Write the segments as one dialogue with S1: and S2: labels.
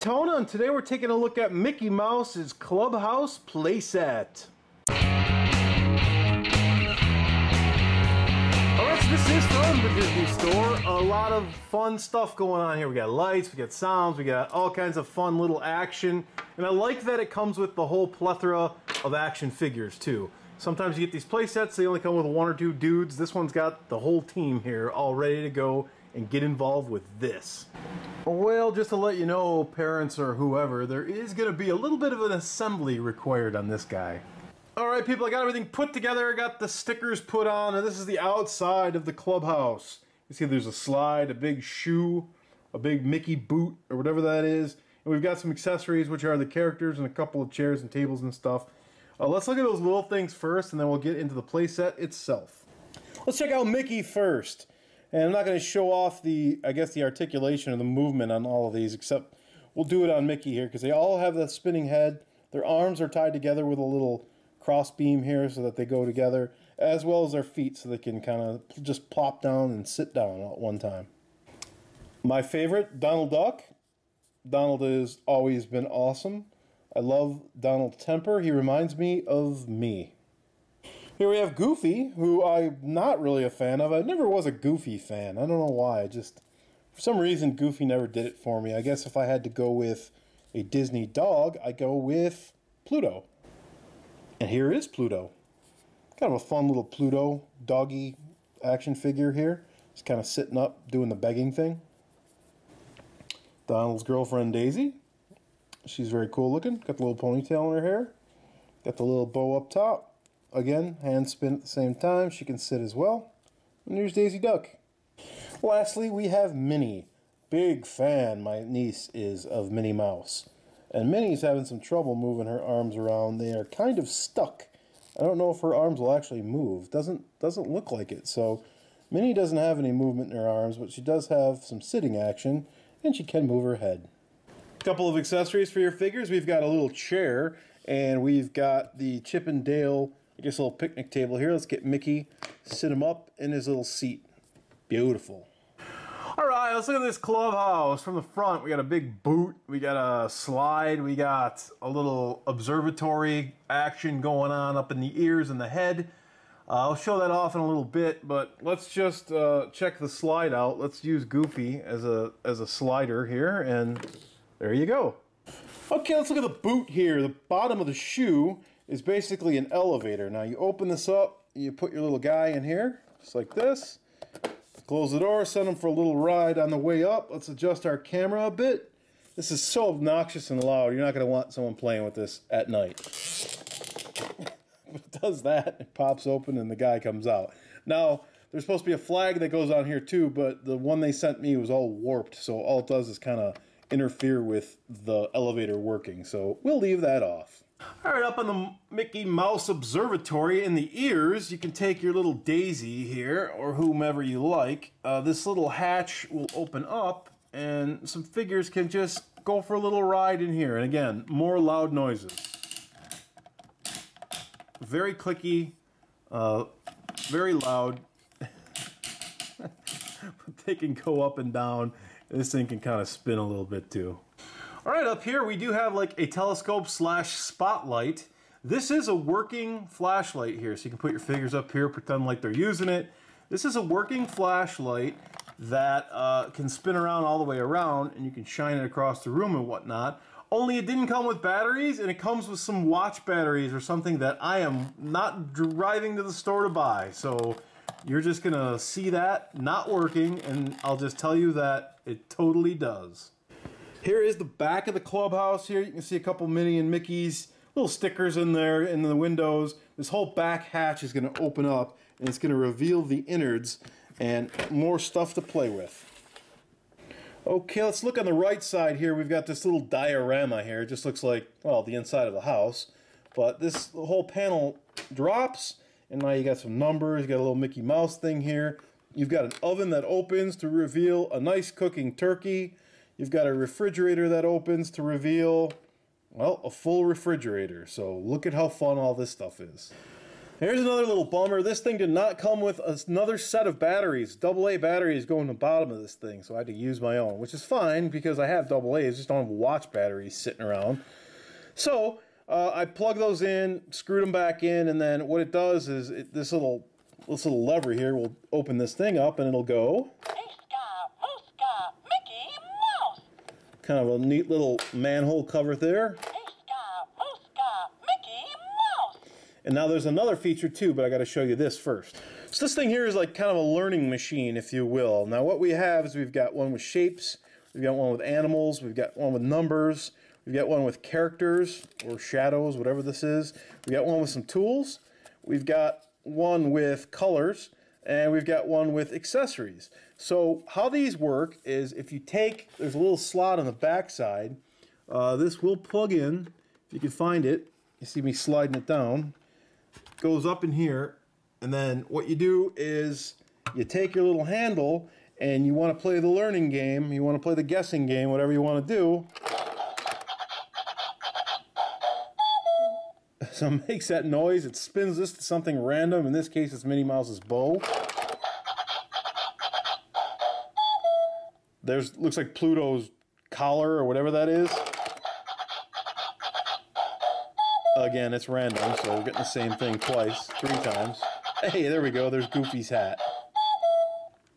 S1: Mitchsantona, and today we're taking a look at Mickey Mouse's Clubhouse playset. Alright, so this is from the Disney store. A lot of fun stuff going on here. We got lights, we got sounds, we got all kinds of fun little action. And I like that it comes with the whole plethora of action figures too. Sometimes you get these playsets, they only come with one or two dudes. This one's got the whole team here all ready to go and get involved with this. Well, just to let you know, parents or whoever, there is going to be a little bit of an assembly required on this guy. Alright people, I got everything put together, I got the stickers put on, and this is the outside of the clubhouse. You see there's a slide, a big shoe, a big Mickey boot, or whatever that is. And we've got some accessories, which are the characters and a couple of chairs and tables and stuff. Let's look at those little things first, and then we'll get into the playset itself. Let's check out Mickey first. And I'm not going to show off the, I guess, the articulation or the movement on all of these, except we'll do it on Mickey here, because they all have the spinning head. Their arms are tied together with a little cross beam here so that they go together, as well as their feet so they can kind of just plop down and sit down at one time. My favorite, Donald Duck. Donald has always been awesome. I love Donald's temper. He reminds me of me. Here we have Goofy, who I'm not really a fan of. I never was a Goofy fan. I don't know why. For some reason, Goofy never did it for me. I guess if I had to go with a Disney dog, I go with Pluto. And here is Pluto. Kind of a fun little Pluto doggy action figure here. He's kind of sitting up, doing the begging thing. Donald's girlfriend, Daisy. She's very cool looking. Got the little ponytail in her hair. Got the little bow up top. Again, hand spin at the same time. She can sit as well. And here's Daisy Duck. Lastly, we have Minnie. Big fan, my niece is, of Minnie Mouse. And Minnie's having some trouble moving her arms around. They are kind of stuck. I don't know if her arms will actually move. Doesn't look like it. So Minnie doesn't have any movement in her arms, but she does have some sitting action, and she can move her head. A couple of accessories for your figures. We've got a little chair, and we've got the Chip and Dale, I guess, a little picnic table here. Let's get Mickey, sit him up in his little seat. Beautiful. Alright, let's look at this clubhouse. From the front, we got a big boot, we got a slide, we got a little observatory action going on up in the ears and the head. I'll show that off in a little bit, but let's just check the slide out. Let's use Goofy as a slider here, and there you go. Okay, let's look at the boot here. The bottom of the shoe is basically an elevator. Now you open this up, you put your little guy in here, just like this. Close the door, send him for a little ride on the way up. Let's adjust our camera a bit. This is so obnoxious and loud, you're not going to want someone playing with this at night. It does that, it pops open and the guy comes out. Now, there's supposed to be a flag that goes on here too, but the one they sent me was all warped, so all it does is kind of interfere with the elevator working, so we'll leave that off. Alright, up on the Mickey Mouse Observatory in the ears, you can take your little Daisy here, or whomever you like. This little hatch will open up, and some figures can just go for a little ride in here. And again, more loud noises. Very clicky, very loud. They can go up and down. This thing can kind of spin a little bit too. Alright, up here we do have like a telescope slash spotlight. This is a working flashlight here, so you can put your figures up here, pretend like they're using it. This is a working flashlight that can spin around all the way around, and you can shine it across the room and whatnot. Only it didn't come with batteries, and it comes with some watch batteries or something that I am not driving to the store to buy. So you're just gonna see that not working, and I'll just tell you that it totally does. Here is the back of the clubhouse here. You can see a couple Minnie and Mickey's little stickers in there in the windows. This whole back hatch is going to open up, and it's going to reveal the innards and more stuff to play with. Okay, let's look on the right side here. We've got this little diorama here. It just looks like, well, the inside of the house. But this whole panel drops, and now you got some numbers. You got a little Mickey Mouse thing here. You've got an oven that opens to reveal a nice cooking turkey. You've got a refrigerator that opens to reveal, well, a full refrigerator. So look at how fun all this stuff is. Here's another little bummer. This thing did not come with another set of batteries. AA batteries go in the bottom of this thing, so I had to use my own, which is fine because I have AA's, just don't have watch batteries sitting around. So I plug those in, screwed them back in, and then what it does is this little lever here will open this thing up, and it'll go. Mickey Mouse. Kind of a neat little manhole cover there. And now there's another feature too, but I got to show you this first. So this thing here is like kind of a learning machine, if you will. Now what we have is we've got one with shapes, we've got one with animals, we've got one with numbers, we've got one with characters or shadows, whatever this is. We've got one with some tools, we've got one with colors, and we've got one with accessories. So how these work is if you take, there's a little slot on the back side. This will plug in, if you can find it. You see me sliding it down. Goes up in here, and then what you do is you take your little handle and you want to play the learning game, you want to play the guessing game, whatever you want to do. So it makes that noise, it spins this to something random, in this case it's Minnie Mouse's bow. There's, looks like Pluto's collar or whatever that is. Again, it's random, so we're getting the same thing twice, 3 times. Hey, there we go, there's Goofy's hat.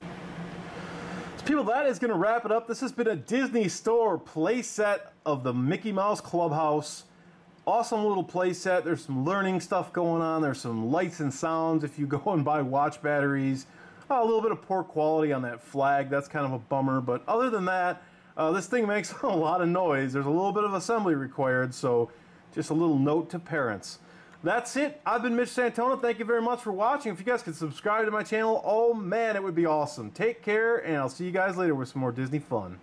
S1: So people, that is going to wrap it up. This has been a Disney Store playset of the Mickey Mouse Clubhouse. Awesome little playset. There's some learning stuff going on. There's some lights and sounds if you go and buy watch batteries. A little bit of poor quality on that flag. That's kind of a bummer, but other than that, this thing makes a lot of noise. There's a little bit of assembly required, so just a little note to parents. That's it. I've been Mitchsantona. Thank you very much for watching. If you guys could subscribe to my channel, oh man, it would be awesome. Take care, and I'll see you guys later with some more Disney fun.